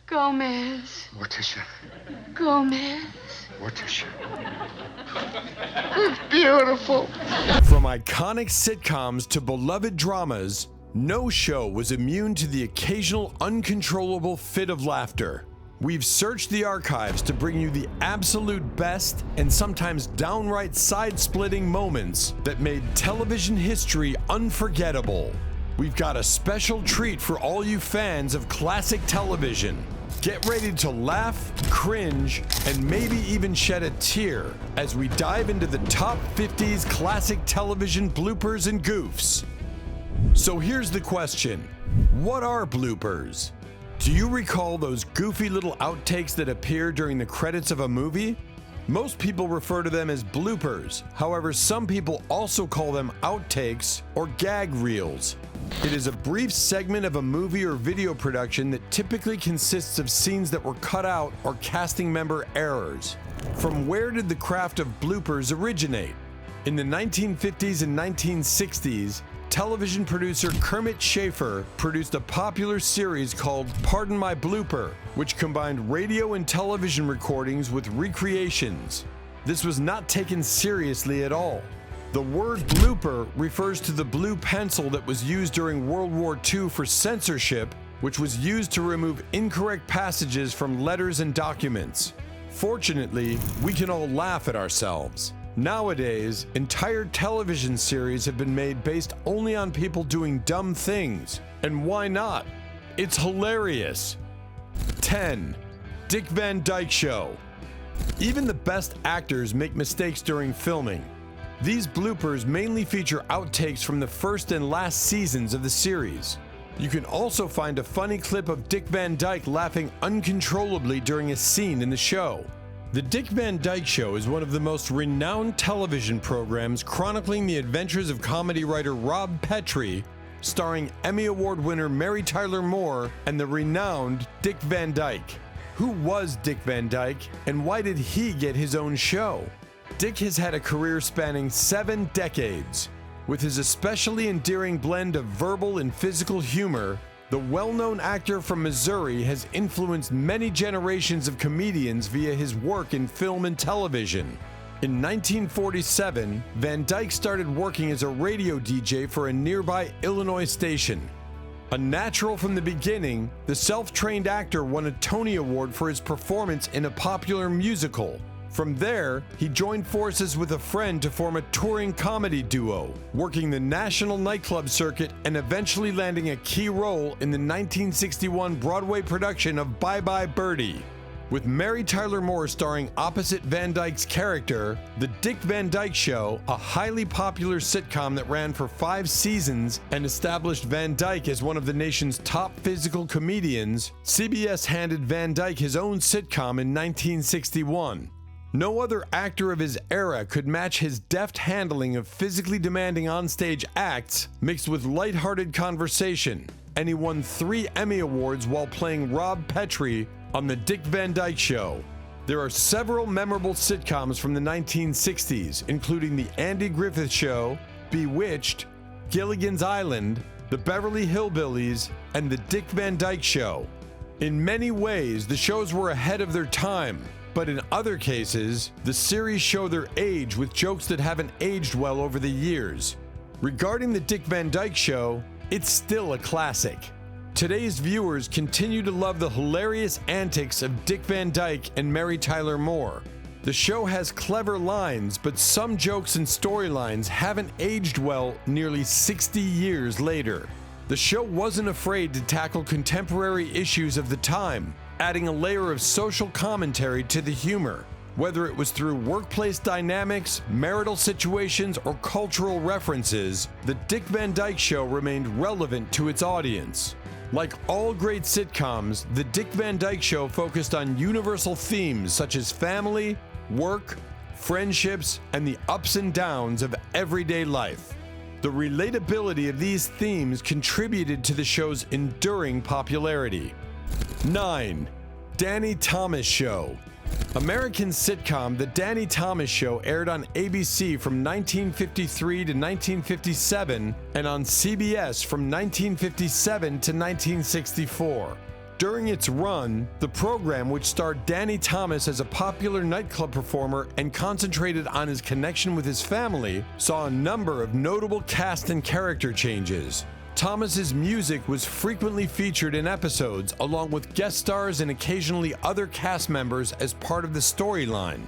Gomez. Morticia. Gomez. Morticia. It's beautiful. From iconic sitcoms to beloved dramas, no show was immune to the occasional uncontrollable fit of laughter. We've searched the archives to bring you the absolute best and sometimes downright side-splitting moments that made television history unforgettable. We've got a special treat for all you fans of classic television. Get ready to laugh, cringe, and maybe even shed a tear as we dive into the top 50s classic television bloopers and goofs. So here's the question: what are bloopers? Do you recall those goofy little outtakes that appear during the credits of a movie? Most people refer to them as bloopers. However, some people also call them outtakes or gag reels. It is a brief segment of a movie or video production that typically consists of scenes that were cut out or casting member errors. From where did the craft of bloopers originate? In the 1950s and 1960s, television producer Kermit Schaefer produced a popular series called Pardon My Blooper, which combined radio and television recordings with recreations. This was not taken seriously at all. The word blooper refers to the blue pencil that was used during World War II for censorship, which was used to remove incorrect passages from letters and documents. Fortunately, we can all laugh at ourselves. Nowadays, entire television series have been made based only on people doing dumb things. And why not? It's hilarious. 10. Dick Van Dyke Show. Even the best actors make mistakes during filming. These bloopers mainly feature outtakes from the first and last seasons of the series. You can also find a funny clip of Dick Van Dyke laughing uncontrollably during a scene in the show. The Dick Van Dyke Show is one of the most renowned television programs chronicling the adventures of comedy writer Rob Petrie, starring Emmy Award winner Mary Tyler Moore and the renowned Dick Van Dyke. Who was Dick Van Dyke, and why did he get his own show? Dick has had a career spanning 7 decades. With his especially endearing blend of verbal and physical humor, the well-known actor from Missouri has influenced many generations of comedians via his work in film and television. In 1947, Van Dyke started working as a radio DJ for a nearby Illinois station. A natural from the beginning, the self-trained actor won a Tony Award for his performance in a popular musical. From there, he joined forces with a friend to form a touring comedy duo, working the national nightclub circuit and eventually landing a key role in the 1961 Broadway production of Bye Bye Birdie. With Mary Tyler Moore starring opposite Van Dyke's character, The Dick Van Dyke Show, a highly popular sitcom that ran for 5 seasons and established Van Dyke as one of the nation's top physical comedians, CBS handed Van Dyke his own sitcom in 1961. No other actor of his era could match his deft handling of physically demanding onstage acts mixed with lighthearted conversation, and he won 3 Emmy Awards while playing Rob Petrie on The Dick Van Dyke Show. There are several memorable sitcoms from the 1960s, including The Andy Griffith Show, Bewitched, Gilligan's Island, The Beverly Hillbillies, and The Dick Van Dyke Show. In many ways, the shows were ahead of their time, but in other cases, the series show their age with jokes that haven't aged well over the years. Regarding The Dick Van Dyke Show, it's still a classic. Today's viewers continue to love the hilarious antics of Dick Van Dyke and Mary Tyler Moore. The show has clever lines, but some jokes and storylines haven't aged well nearly 60 years later. The show wasn't afraid to tackle contemporary issues of the time, adding a layer of social commentary to the humor. Whether it was through workplace dynamics, marital situations, or cultural references, The Dick Van Dyke Show remained relevant to its audience. Like all great sitcoms, The Dick Van Dyke Show focused on universal themes such as family, work, friendships, and the ups and downs of everyday life. The relatability of these themes contributed to the show's enduring popularity. 9. Danny Thomas Show. American sitcom The Danny Thomas Show aired on ABC from 1953 to 1957 and on CBS from 1957 to 1964. During its run, the program, which starred Danny Thomas as a popular nightclub performer and concentrated on his connection with his family, saw a number of notable cast and character changes. Thomas's music was frequently featured in episodes, along with guest stars and occasionally other cast members as part of the storyline.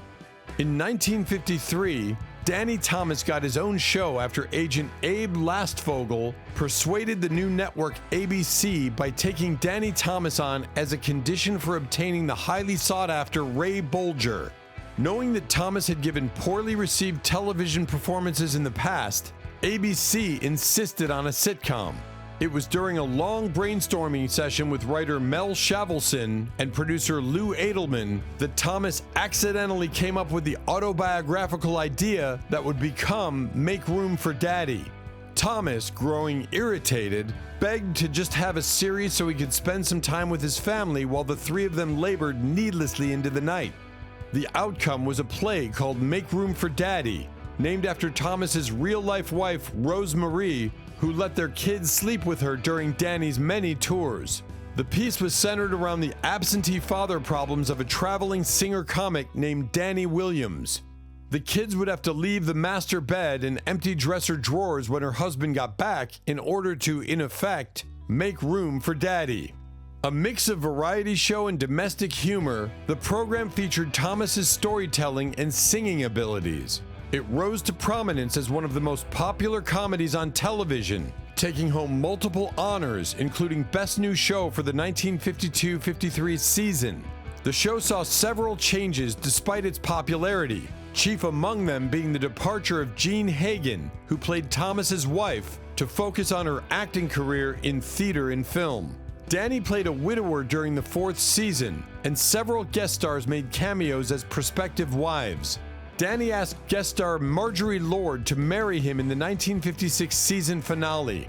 In 1953, Danny Thomas got his own show after agent Abe Lastfogel persuaded the new network ABC by taking Danny Thomas on as a condition for obtaining the highly sought-after Ray Bolger. Knowing that Thomas had given poorly received television performances in the past, ABC insisted on a sitcom. It was during a long brainstorming session with writer Mel Shavelson and producer Lou Edelman that Thomas accidentally came up with the autobiographical idea that would become Make Room for Daddy. Thomas, growing irritated, begged to just have a series so he could spend some time with his family while the three of them labored needlessly into the night. The outcome was a play called Make Room for Daddy, named after Thomas's real-life wife, Rose Marie, who let their kids sleep with her during Danny's many tours. The piece was centered around the absentee father problems of a traveling singer-comic named Danny Williams. The kids would have to leave the master bed and empty dresser drawers when her husband got back in order to, in effect, make room for Daddy. A mix of variety show and domestic humor, the program featured Thomas's storytelling and singing abilities. It rose to prominence as one of the most popular comedies on television, taking home multiple honors, including Best New Show for the 1952-53 season. The show saw several changes despite its popularity, chief among them being the departure of Jean Hagen, who played Thomas's wife, to focus on her acting career in theater and film. Danny played a widower during the 4th season, and several guest stars made cameos as prospective wives. Danny asked guest star Marjorie Lord to marry him in the 1956 season finale.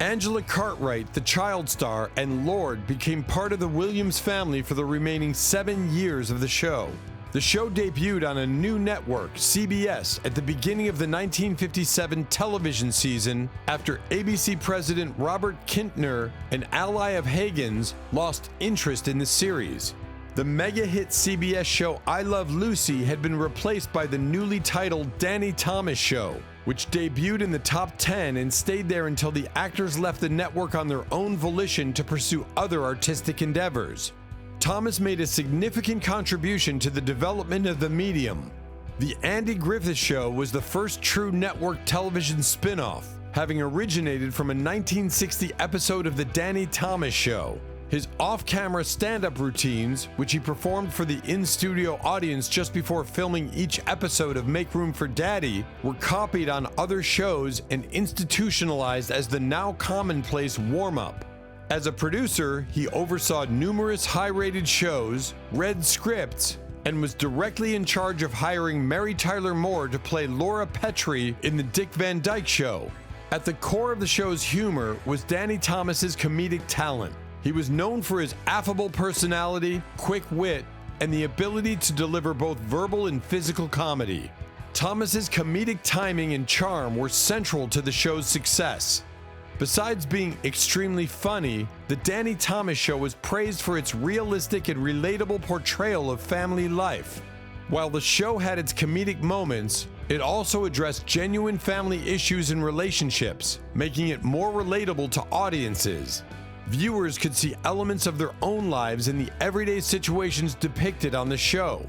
Angela Cartwright, the child star, and Lord became part of the Williams family for the remaining 7 years of the show. The show debuted on a new network, CBS, at the beginning of the 1957 television season after ABC president Robert Kintner, an ally of Hagen's, lost interest in the series. The mega-hit CBS show I Love Lucy had been replaced by the newly titled Danny Thomas Show, which debuted in the top 10 and stayed there until the actors left the network on their own volition to pursue other artistic endeavors. Thomas made a significant contribution to the development of the medium. The Andy Griffith Show was the first true network television spin-off, having originated from a 1960 episode of The Danny Thomas Show. His off-camera stand-up routines, which he performed for the in-studio audience just before filming each episode of Make Room for Daddy, were copied on other shows and institutionalized as the now commonplace warm-up. As a producer, he oversaw numerous high-rated shows, read scripts, and was directly in charge of hiring Mary Tyler Moore to play Laura Petrie in The Dick Van Dyke Show. At the core of the show's humor was Danny Thomas's comedic talent. He was known for his affable personality, quick wit, and the ability to deliver both verbal and physical comedy. Thomas's comedic timing and charm were central to the show's success. Besides being extremely funny, The Danny Thomas Show was praised for its realistic and relatable portrayal of family life. While the show had its comedic moments, it also addressed genuine family issues and relationships, making it more relatable to audiences. Viewers could see elements of their own lives in the everyday situations depicted on the show.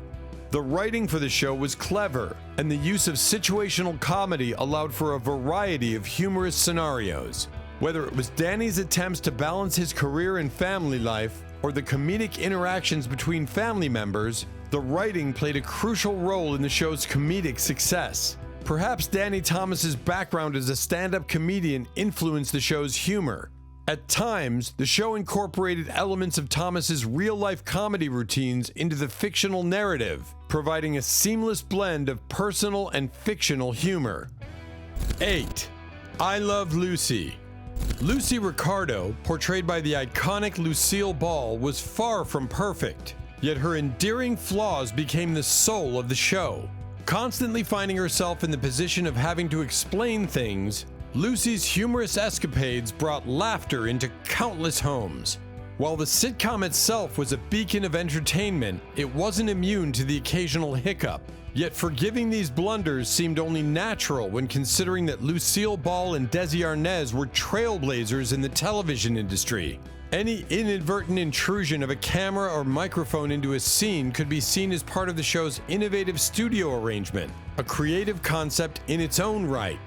The writing for the show was clever, and the use of situational comedy allowed for a variety of humorous scenarios. Whether it was Danny's attempts to balance his career and family life, or the comedic interactions between family members, the writing played a crucial role in the show's comedic success. Perhaps Danny Thomas's background as a stand-up comedian influenced the show's humor. At times, the show incorporated elements of Thomas's real-life comedy routines into the fictional narrative, providing a seamless blend of personal and fictional humor. 8. I Love Lucy. Lucy Ricardo, portrayed by the iconic Lucille Ball, was far from perfect, yet her endearing flaws became the soul of the show. Constantly finding herself in the position of having to explain things, Lucy's humorous escapades brought laughter into countless homes. While the sitcom itself was a beacon of entertainment, it wasn't immune to the occasional hiccup. Yet forgiving these blunders seemed only natural when considering that Lucille Ball and Desi Arnaz were trailblazers in the television industry. Any inadvertent intrusion of a camera or microphone into a scene could be seen as part of the show's innovative studio arrangement, a creative concept in its own right.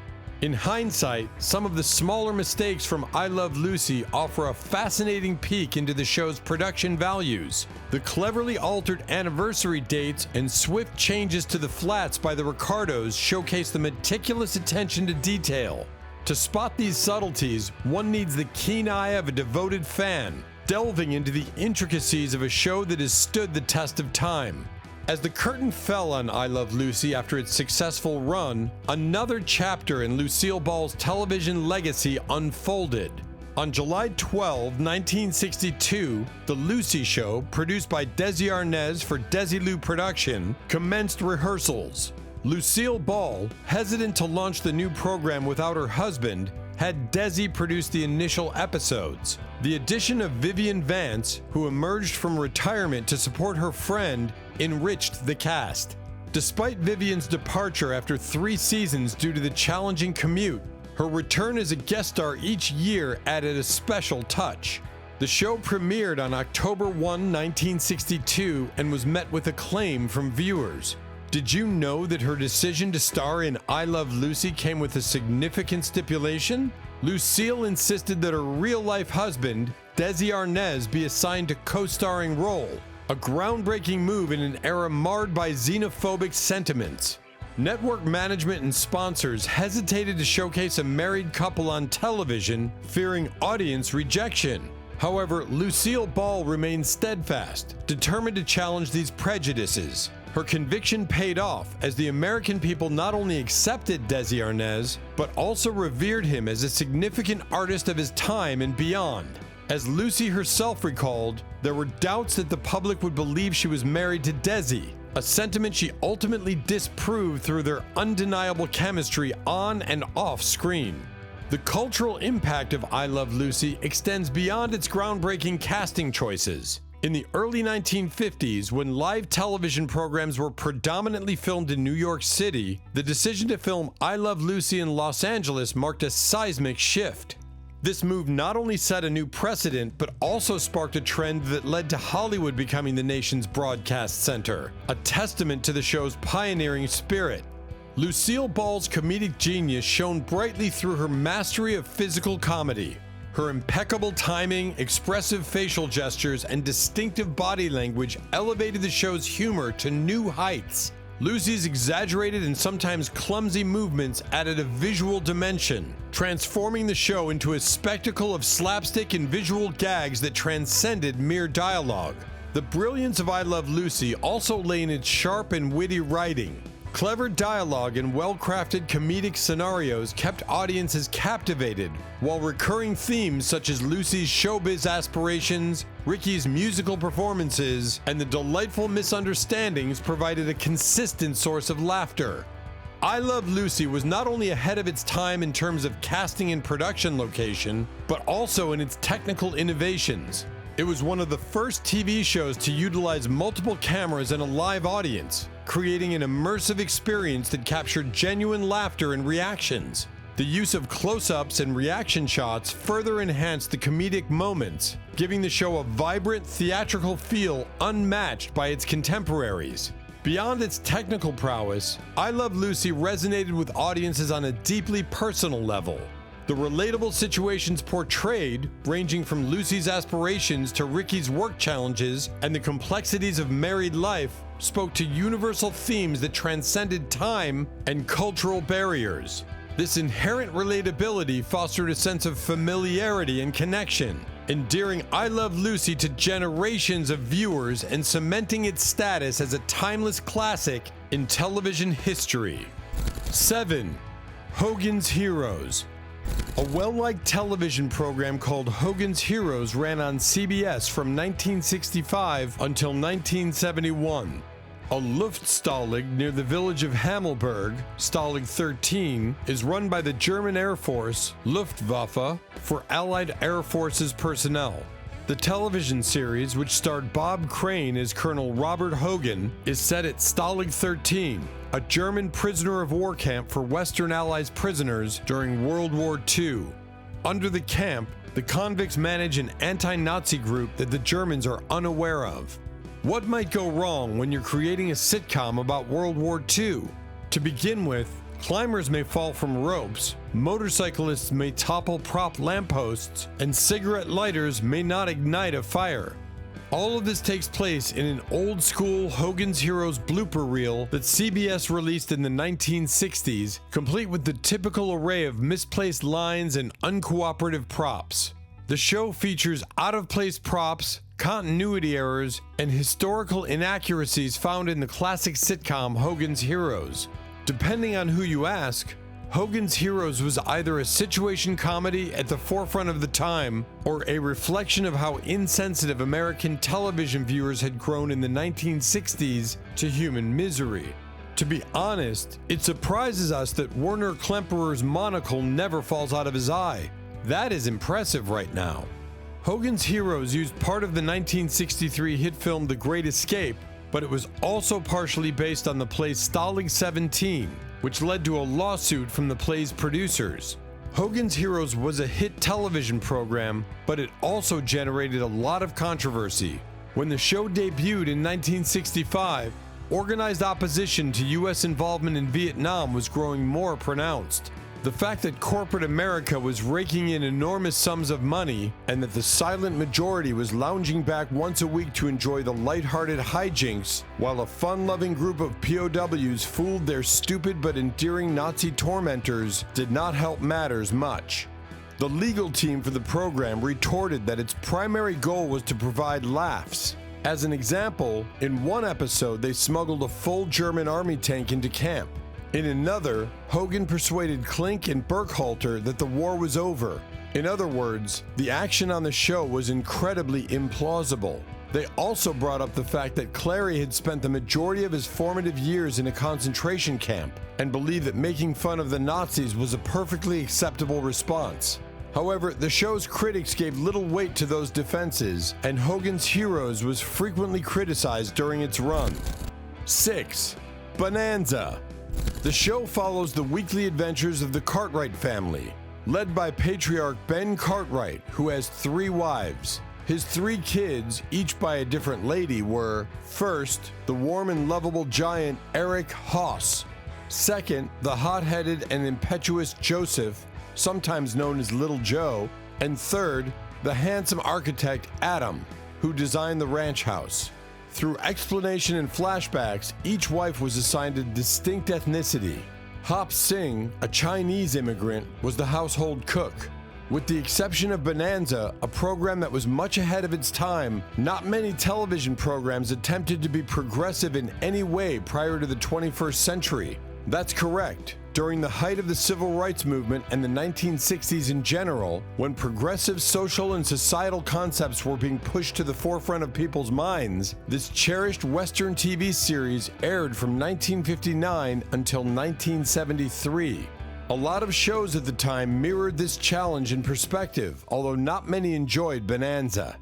In hindsight, some of the smaller mistakes from I Love Lucy offer a fascinating peek into the show's production values. The cleverly altered anniversary dates and swift changes to the flats by the Ricardos showcase the meticulous attention to detail. To spot these subtleties, one needs the keen eye of a devoted fan, delving into the intricacies of a show that has stood the test of time. As the curtain fell on I Love Lucy after its successful run, another chapter in Lucille Ball's television legacy unfolded. On July 12, 1962, The Lucy Show, produced by Desi Arnaz for Desilu Production, commenced rehearsals. Lucille Ball, hesitant to launch the new program without her husband, had Desi produce the initial episodes. The addition of Vivian Vance, who emerged from retirement to support her friend, enriched the cast. Despite Vivian's departure after 3 seasons due to the challenging commute, her return as a guest star each year added a special touch. The show premiered on October 1, 1962, and was met with acclaim from viewers. Did you know that her decision to star in I Love Lucy came with a significant stipulation? Lucille insisted that her real-life husband, Desi Arnaz, be assigned a co-starring role, a groundbreaking move in an era marred by xenophobic sentiments. Network management and sponsors hesitated to showcase a married couple on television, fearing audience rejection. However, Lucille Ball remained steadfast, determined to challenge these prejudices. Her conviction paid off as the American people not only accepted Desi Arnaz, but also revered him as a significant artist of his time and beyond. As Lucy herself recalled, there were doubts that the public would believe she was married to Desi, a sentiment she ultimately disproved through their undeniable chemistry on and off screen. The cultural impact of I Love Lucy extends beyond its groundbreaking casting choices. In the early 1950s, when live television programs were predominantly filmed in New York City, the decision to film I Love Lucy in Los Angeles marked a seismic shift. This move not only set a new precedent, but also sparked a trend that led to Hollywood becoming the nation's broadcast center, a testament to the show's pioneering spirit. Lucille Ball's comedic genius shone brightly through her mastery of physical comedy. Her impeccable timing, expressive facial gestures, and distinctive body language elevated the show's humor to new heights. Lucy's exaggerated and sometimes clumsy movements added a visual dimension, transforming the show into a spectacle of slapstick and visual gags that transcended mere dialogue. The brilliance of I Love Lucy also lay in its sharp and witty writing. Clever dialogue and well-crafted comedic scenarios kept audiences captivated, while recurring themes such as Lucy's showbiz aspirations, Ricky's musical performances, and the delightful misunderstandings provided a consistent source of laughter. I Love Lucy was not only ahead of its time in terms of casting and production location, but also in its technical innovations. It was one of the first TV shows to utilize multiple cameras and a live audience, creating an immersive experience that captured genuine laughter and reactions. The use of close-ups and reaction shots further enhanced the comedic moments, giving the show a vibrant, theatrical feel unmatched by its contemporaries. Beyond its technical prowess, I Love Lucy resonated with audiences on a deeply personal level. The relatable situations portrayed, ranging from Lucy's aspirations to Ricky's work challenges and the complexities of married life, spoke to universal themes that transcended time and cultural barriers. This inherent relatability fostered a sense of familiarity and connection, endearing I Love Lucy to generations of viewers and cementing its status as a timeless classic in television history. 7. Hogan's Heroes. A well-liked television program called Hogan's Heroes ran on CBS from 1965 until 1971. A Luftstallig near the village of Hammelburg, Stallig 13, is run by the German Air Force, Luftwaffe, for Allied Air Forces personnel. The television series, which starred Bob Crane as Colonel Robert Hogan, is set at Stalag 13, a German prisoner of war camp for Western Allies prisoners during World War II. Under the camp, the convicts manage an anti-Nazi group that the Germans are unaware of. What might go wrong when you're creating a sitcom about World War II? To begin with, climbers may fall from ropes, motorcyclists may topple prop lampposts, and cigarette lighters may not ignite a fire. All of this takes place in an old-school Hogan's Heroes blooper reel that CBS released in the 1960s, complete with the typical array of misplaced lines and uncooperative props. The show features out-of-place props, continuity errors, and historical inaccuracies found in the classic sitcom Hogan's Heroes. Depending on who you ask, Hogan's Heroes was either a situation comedy at the forefront of the time or a reflection of how insensitive American television viewers had grown in the 1960s to human misery. To be honest, it surprises us that Werner Klemperer's monocle never falls out of his eye. That is impressive right now. Hogan's Heroes used part of the 1963 hit film The Great Escape, but it was also partially based on the play Stalag 17, which led to a lawsuit from the play's producers. Hogan's Heroes was a hit television program, but it also generated a lot of controversy. When the show debuted in 1965, organized opposition to U.S. involvement in Vietnam was growing more pronounced. The fact that corporate America was raking in enormous sums of money and that the silent majority was lounging back once a week to enjoy the lighthearted hijinks while a fun-loving group of POWs fooled their stupid but endearing Nazi tormentors did not help matters much. The legal team for the program retorted that its primary goal was to provide laughs. As an example, in one episode they smuggled a full German army tank into camp. In another, Hogan persuaded Klink and Burkhalter that the war was over. In other words, the action on the show was incredibly implausible. They also brought up the fact that Clary had spent the majority of his formative years in a concentration camp and believed that making fun of the Nazis was a perfectly acceptable response. However, the show's critics gave little weight to those defenses, and Hogan's Heroes was frequently criticized during its run. 6. Bonanza. The show follows the weekly adventures of the Cartwright family, led by patriarch Ben Cartwright, who has 3 wives. His 3 kids, each by a different lady, were, first, the warm and lovable giant Eric Haas; second, the hot-headed and impetuous Joseph, sometimes known as Little Joe; and third, the handsome architect Adam, who designed the ranch house. Through explanation and flashbacks, each wife was assigned a distinct ethnicity. Hop Singh, a Chinese immigrant, was the household cook. With the exception of Bonanza, a program that was much ahead of its time, not many television programs attempted to be progressive in any way prior to the 21st century. That's correct. During the height of the civil rights movement and the 1960s in general, when progressive social and societal concepts were being pushed to the forefront of people's minds, this cherished Western TV series aired from 1959 until 1973. A lot of shows at the time mirrored this challenge in perspective, although not many enjoyed Bonanza.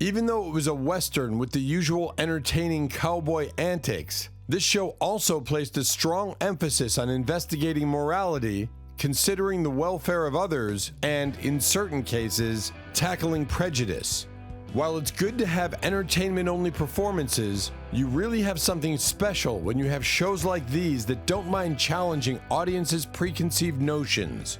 Even though it was a Western with the usual entertaining cowboy antics, this show also placed a strong emphasis on investigating morality, considering the welfare of others, and, in certain cases, tackling prejudice. While it's good to have entertainment-only performances, you really have something special when you have shows like these that don't mind challenging audiences' preconceived notions.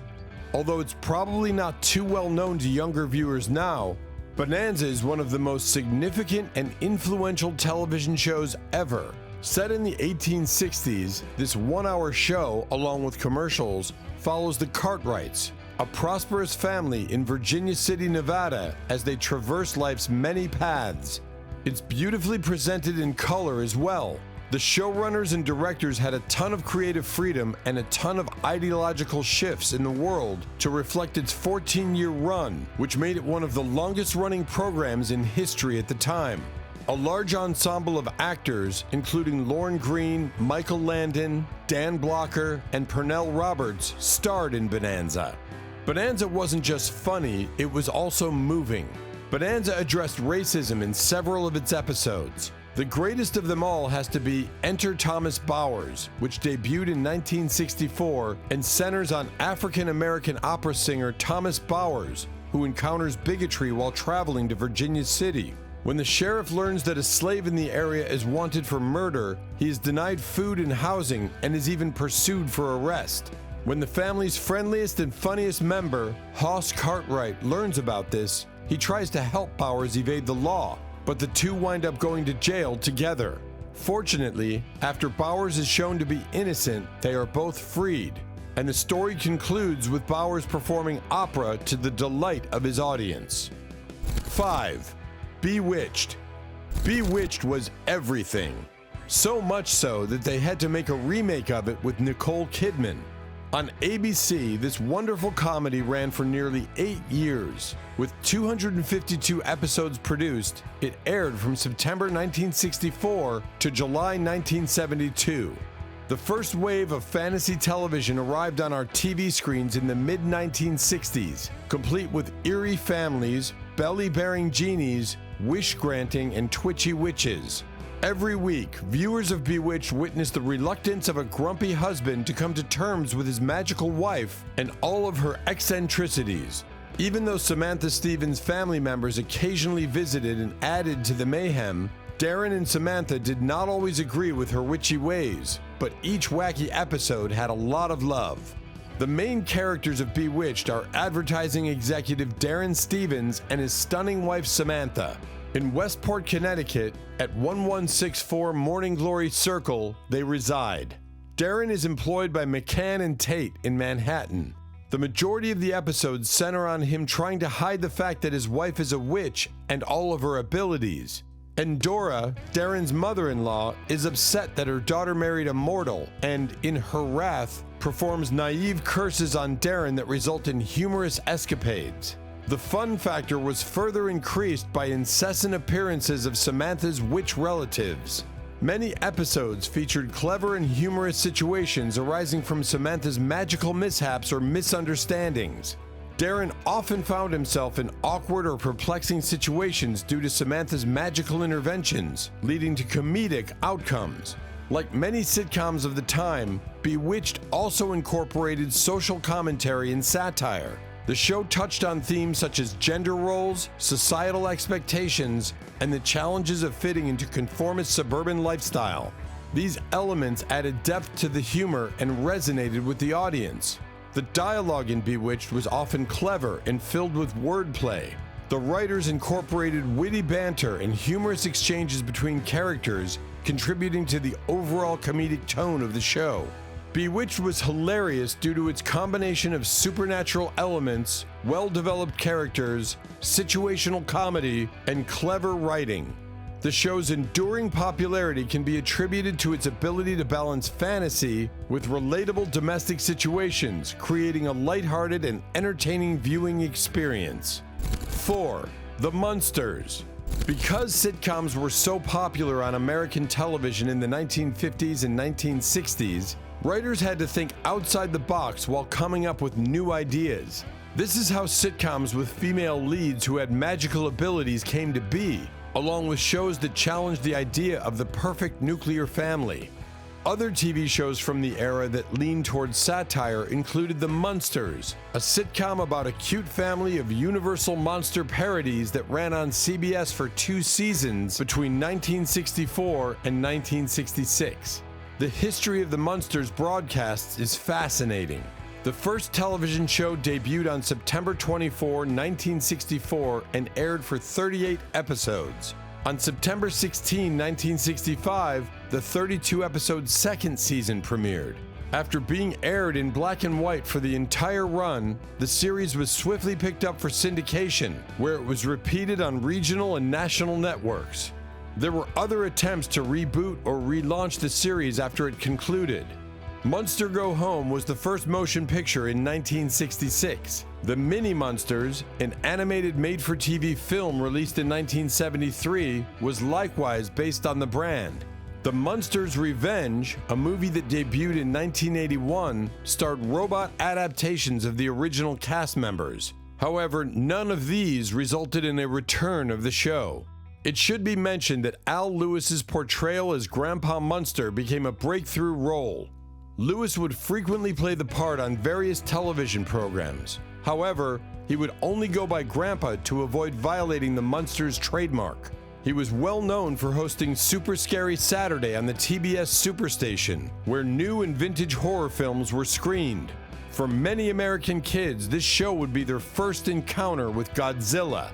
Although it's probably not too well known to younger viewers now, Bonanza is one of the most significant and influential television shows ever. Set in the 1860s, this one-hour show, along with commercials, follows the Cartwrights, a prosperous family in Virginia City, Nevada, as they traverse life's many paths. It's beautifully presented in color as well. The showrunners and directors had a ton of creative freedom and a ton of ideological shifts in the world to reflect its 14-year run, which made it one of the longest-running programs in history at the time. A large ensemble of actors, including Lorne Greene, Michael Landon, Dan Blocker, and Pernell Roberts, starred in Bonanza. Bonanza wasn't just funny, it was also moving. Bonanza addressed racism in several of its episodes. The greatest of them all has to be Enter Thomas Bowers, which debuted in 1964 and centers on African-American opera singer Thomas Bowers, who encounters bigotry while traveling to Virginia City. When the sheriff learns that a slave in the area is wanted for murder, he is denied food and housing and is even pursued for arrest. When the family's friendliest and funniest member, Hoss Cartwright, learns about this, he tries to help Bowers evade the law, but the two wind up going to jail together. Fortunately, after Bowers is shown to be innocent, they are both freed, and the story concludes with Bowers performing opera to the delight of his audience. 5. Bewitched. Bewitched was everything. So much so that they had to make a remake of it with Nicole Kidman. On ABC, this wonderful comedy ran for nearly 8 years. With 252 episodes produced, it aired from September 1964 to July 1972. The first wave of fantasy television arrived on our TV screens in the mid-1960s, complete with eerie families, belly-bearing genies, wish-granting, and twitchy witches. Every week, viewers of Bewitched witness the reluctance of a grumpy husband to come to terms with his magical wife and all of her eccentricities. Even though Samantha Stevens' family members occasionally visited and added to the mayhem, Darren and Samantha did not always agree with her witchy ways, but each wacky episode had a lot of love. The main characters of Bewitched are advertising executive Darren Stevens and his stunning wife Samantha. In Westport, Connecticut, at 1164 Morning Glory Circle, they reside. Darren is employed by McCann and Tate in Manhattan. The majority of the episodes center on him trying to hide the fact that his wife is a witch and all of her abilities. And Dora, Darren's mother-in-law, is upset that her daughter married a mortal and, in her wrath, performs naive curses on Darren that result in humorous escapades. The fun factor was further increased by incessant appearances of Samantha's witch relatives. Many episodes featured clever and humorous situations arising from Samantha's magical mishaps or misunderstandings. Darren often found himself in awkward or perplexing situations due to Samantha's magical interventions, leading to comedic outcomes. Like many sitcoms of the time, Bewitched also incorporated social commentary and satire. The show touched on themes such as gender roles, societal expectations, and the challenges of fitting into conformist suburban lifestyle. These elements added depth to the humor and resonated with the audience. The dialogue in Bewitched was often clever and filled with wordplay. The writers incorporated witty banter and humorous exchanges between characters, contributing to the overall comedic tone of the show. Bewitched was hilarious due to its combination of supernatural elements, well-developed characters, situational comedy, and clever writing. The show's enduring popularity can be attributed to its ability to balance fantasy with relatable domestic situations, creating a lighthearted and entertaining viewing experience. 4. The Munsters. Because sitcoms were so popular on American television in the 1950s and 1960s, writers had to think outside the box while coming up with new ideas. This is how sitcoms with female leads who had magical abilities came to be, along with shows that challenged the idea of the perfect nuclear family. Other TV shows from the era that leaned towards satire included The Munsters, a sitcom about a cute family of Universal monster parodies that ran on CBS for 2 seasons between 1964 and 1966. The history of the Munsters broadcasts is fascinating. The first television show debuted on September 24, 1964 and aired for 38 episodes. On September 16, 1965, the 32-episode second season premiered. After being aired in black and white for the entire run, the series was swiftly picked up for syndication, where it was repeated on regional and national networks. There were other attempts to reboot or relaunch the series after it concluded. Munster Go Home was the first motion picture in 1966. The Mini Munsters, an animated made-for-TV film released in 1973, was likewise based on the brand. The Munsters' Revenge, a movie that debuted in 1981, starred robot adaptations of the original cast members. However, none of these resulted in a return of the show. It should be mentioned that Al Lewis's portrayal as Grandpa Munster became a breakthrough role. Lewis would frequently play the part on various television programs. However, he would only go by Grandpa to avoid violating the Munsters trademark. He was well known for hosting Super Scary Saturday on the TBS Superstation, where new and vintage horror films were screened. For many American kids, this show would be their first encounter with Godzilla.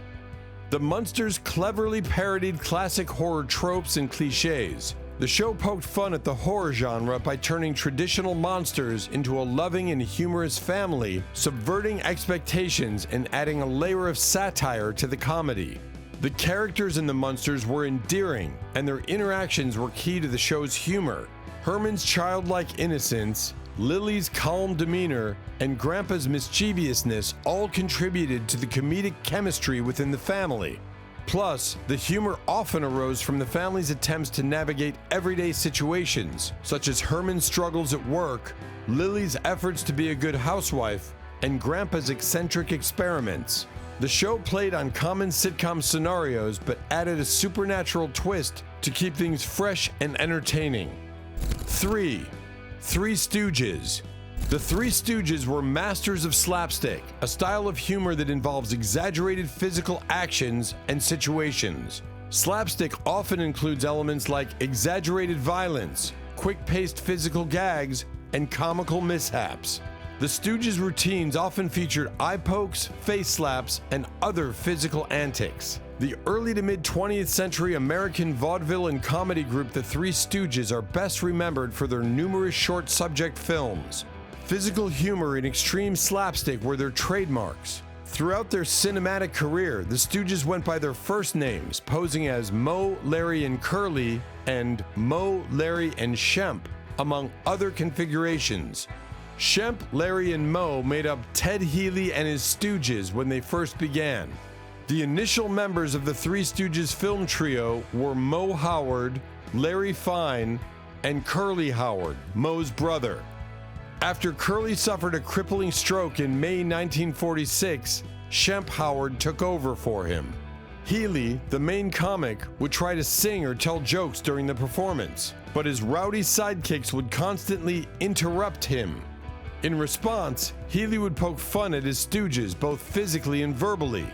The Munsters cleverly parodied classic horror tropes and cliches. The show poked fun at the horror genre by turning traditional monsters into a loving and humorous family, subverting expectations and adding a layer of satire to the comedy. The characters in the Munsters were endearing, and their interactions were key to the show's humor. Herman's childlike innocence, Lily's calm demeanor, and Grandpa's mischievousness all contributed to the comedic chemistry within the family. Plus, the humor often arose from the family's attempts to navigate everyday situations, such as Herman's struggles at work, Lily's efforts to be a good housewife, and Grandpa's eccentric experiments. The show played on common sitcom scenarios but added a supernatural twist to keep things fresh and entertaining. 3. Three Stooges. The Three Stooges were masters of slapstick, a style of humor that involves exaggerated physical actions and situations. Slapstick often includes elements like exaggerated violence, quick-paced physical gags, and comical mishaps. The Stooges' routines often featured eye pokes, face slaps, and other physical antics. The early to mid-20th century American vaudeville and comedy group The Three Stooges are best remembered for their numerous short subject films. Physical humor and extreme slapstick were their trademarks. Throughout their cinematic career, the Stooges went by their first names, posing as Moe, Larry, and Curly, and Moe, Larry, and Shemp, among other configurations. Shemp, Larry, and Moe made up Ted Healy and his Stooges when they first began. The initial members of the Three Stooges film trio were Moe Howard, Larry Fine, and Curly Howard, Moe's brother. After Curly suffered a crippling stroke in May 1946, Shemp Howard took over for him. Healy, the main comic, would try to sing or tell jokes during the performance, but his rowdy sidekicks would constantly interrupt him. In response, Healy would poke fun at his Stooges both physically and verbally.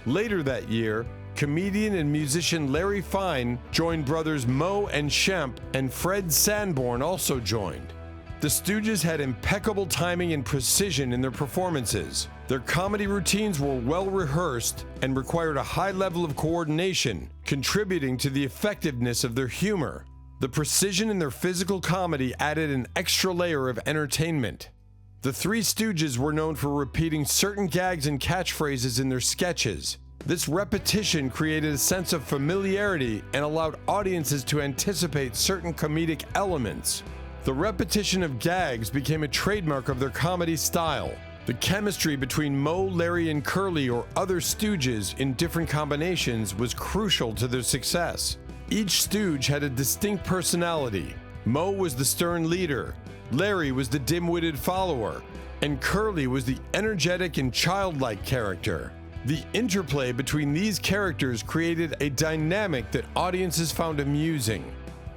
Later that year, comedian and musician Larry Fine joined brothers Moe and Shemp, and Fred Sanborn also joined. The Stooges had impeccable timing and precision in their performances. Their comedy routines were well rehearsed and required a high level of coordination, contributing to the effectiveness of their humor. The precision in their physical comedy added an extra layer of entertainment. The Three Stooges were known for repeating certain gags and catchphrases in their sketches. This repetition created a sense of familiarity and allowed audiences to anticipate certain comedic elements. The repetition of gags became a trademark of their comedy style. The chemistry between Moe, Larry, and Curly or other Stooges in different combinations was crucial to their success. Each Stooge had a distinct personality. Moe was the stern leader, Larry was the dim-witted follower, and Curly was the energetic and childlike character. The interplay between these characters created a dynamic that audiences found amusing.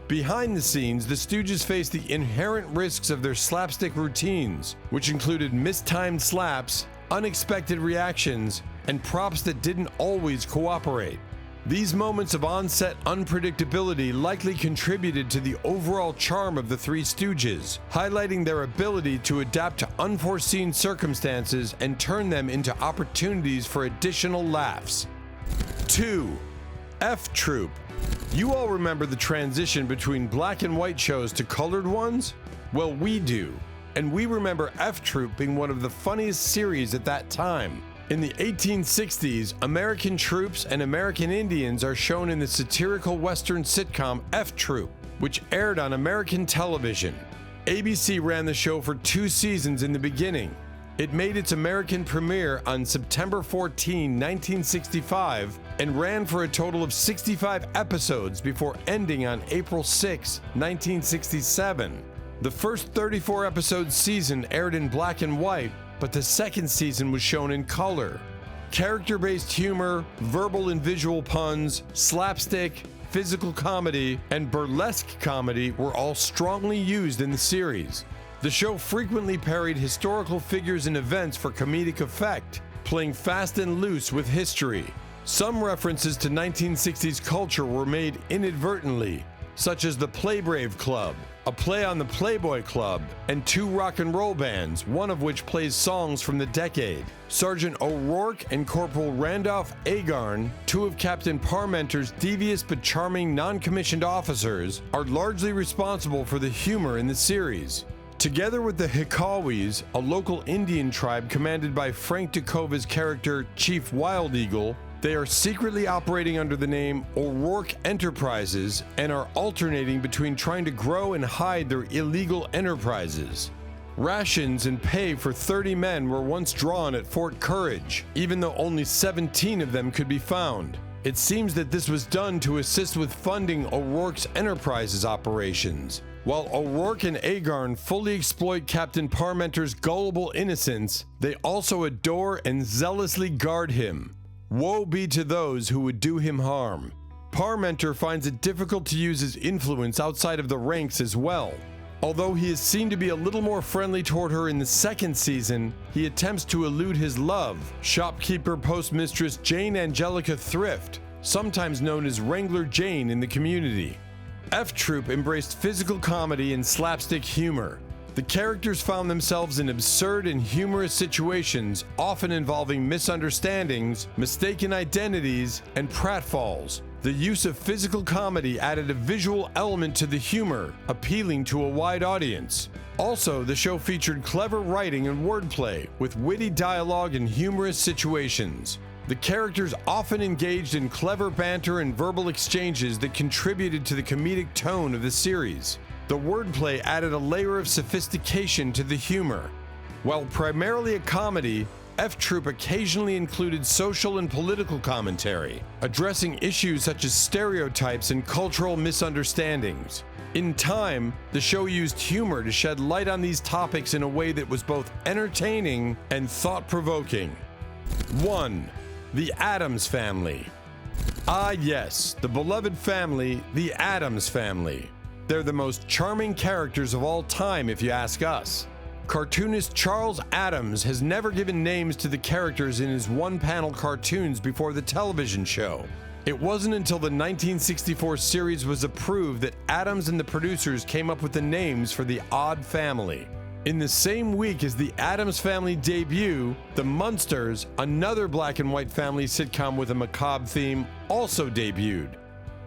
Behind the scenes, the Stooges faced the inherent risks of their slapstick routines, which included mistimed slaps, unexpected reactions, and props that didn't always cooperate. These moments of on-set unpredictability likely contributed to the overall charm of the Three Stooges, highlighting their ability to adapt to unforeseen circumstances and turn them into opportunities for additional laughs. 2. F Troop. You all remember the transition between black and white shows to colored ones? Well, we do. And we remember F Troop being one of the funniest series at that time. In the 1860s, American troops and American Indians are shown in the satirical Western sitcom F Troop, which aired on American television. ABC ran the show for 2 seasons in the beginning. It made its American premiere on September 14, 1965, and ran for a total of 65 episodes before ending on April 6, 1967. The first 34-episode season aired in black and white, but the second season was shown in color. Character-based humor, verbal and visual puns, slapstick, physical comedy, and burlesque comedy were all strongly used in the series. The show frequently parodied historical figures and events for comedic effect, playing fast and loose with history. Some references to 1960s culture were made inadvertently, such as the Playbrave Club, a play on the Playboy Club, and two rock and roll bands, one of which plays songs from the decade. Sergeant O'Rourke and Corporal Randolph Agarn, two of Captain Parmenter's devious but charming non-commissioned officers, are largely responsible for the humor in the series. Together with the Hikawis, a local Indian tribe commanded by Frank Ducova's character Chief Wild Eagle, they are secretly operating under the name O'Rourke Enterprises and are alternating between trying to grow and hide their illegal enterprises. Rations and pay for 30 men were once drawn at Fort Courage, even though only 17 of them could be found. It seems that this was done to assist with funding O'Rourke's Enterprises operations. While O'Rourke and Agarn fully exploit Captain Parmenter's gullible innocence, they also adore and zealously guard him. Woe be to those who would do him harm. Parmenter finds it difficult to use his influence outside of the ranks as well. Although he is seen to be a little more friendly toward her in the second season, he attempts to elude his love, shopkeeper postmistress Jane Angelica Thrift, sometimes known as Wrangler Jane in the community. F Troop embraced physical comedy and slapstick humor. The characters found themselves in absurd and humorous situations, often involving misunderstandings, mistaken identities, and pratfalls. The use of physical comedy added a visual element to the humor, appealing to a wide audience. Also, the show featured clever writing and wordplay, with witty dialogue and humorous situations. The characters often engaged in clever banter and verbal exchanges that contributed to the comedic tone of the series. The wordplay added a layer of sophistication to the humor. While primarily a comedy, F Troop occasionally included social and political commentary, addressing issues such as stereotypes and cultural misunderstandings. In time, the show used humor to shed light on these topics in a way that was both entertaining and thought-provoking. 1. The Addams Family. Ah yes, the beloved family, the Addams Family. They're the most charming characters of all time if you ask us. Cartoonist Charles Addams has never given names to the characters in his one-panel cartoons before the television show. It wasn't until the 1964 series was approved that Addams and the producers came up with the names for the Odd Family. In the same week as the Addams Family debut, The Munsters, another black and white family sitcom with a macabre theme, also debuted.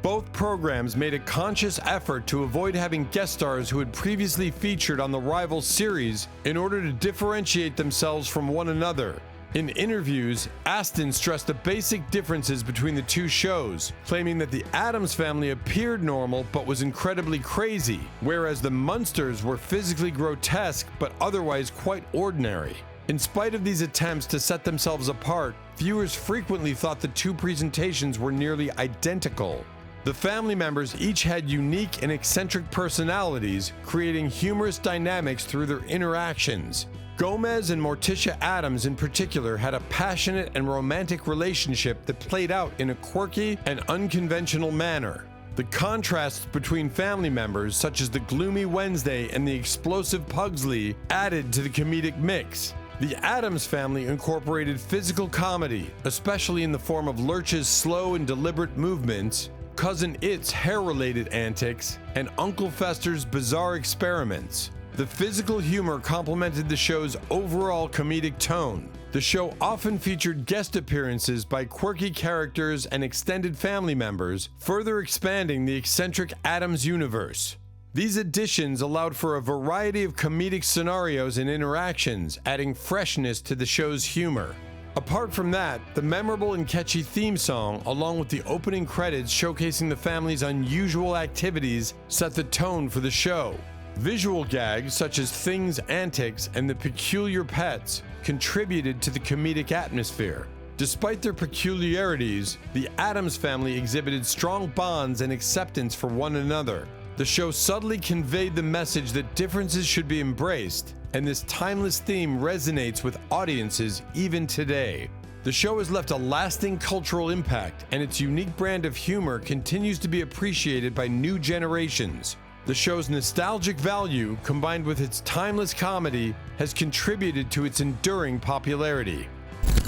Both programs made a conscious effort to avoid having guest stars who had previously featured on the rival series in order to differentiate themselves from one another. In interviews, Astin stressed the basic differences between the two shows, claiming that the Addams Family appeared normal but was incredibly crazy, whereas the Munsters were physically grotesque but otherwise quite ordinary. In spite of these attempts to set themselves apart, viewers frequently thought the two presentations were nearly identical. The family members each had unique and eccentric personalities, creating humorous dynamics through their interactions. Gomez and Morticia Addams in particular had a passionate and romantic relationship that played out in a quirky and unconventional manner. The contrasts between family members, such as the gloomy Wednesday and the explosive Pugsley, added to the comedic mix. The Addams Family incorporated physical comedy, especially in the form of Lurch's slow and deliberate movements, Cousin It's hair-related antics, and Uncle Fester's bizarre experiments. The physical humor complemented the show's overall comedic tone. The show often featured guest appearances by quirky characters and extended family members, further expanding the eccentric Addams universe. These additions allowed for a variety of comedic scenarios and interactions, adding freshness to the show's humor. Apart from that, the memorable and catchy theme song, along with the opening credits showcasing the family's unusual activities, set the tone for the show. Visual gags such as Thing's antics and the peculiar pets contributed to the comedic atmosphere. Despite their peculiarities, the Addams Family exhibited strong bonds and acceptance for one another. The show subtly conveyed the message that differences should be embraced, and this timeless theme resonates with audiences even today. The show has left a lasting cultural impact, and its unique brand of humor continues to be appreciated by new generations. The show's nostalgic value, combined with its timeless comedy, has contributed to its enduring popularity.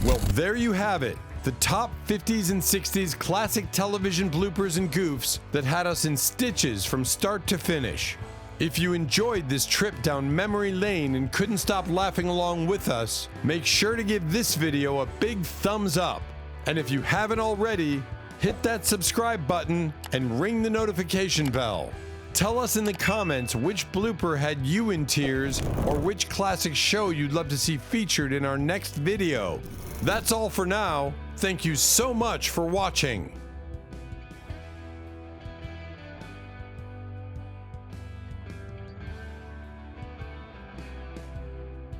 Well, there you have it. The top 50s and 60s classic television bloopers and goofs that had us in stitches from start to finish. If you enjoyed this trip down memory lane and couldn't stop laughing along with us, make sure to give this video a big thumbs up. And if you haven't already, hit that subscribe button and ring the notification bell. Tell us in the comments which blooper had you in tears or which classic show you'd love to see featured in our next video. That's all for now. Thank you so much for watching.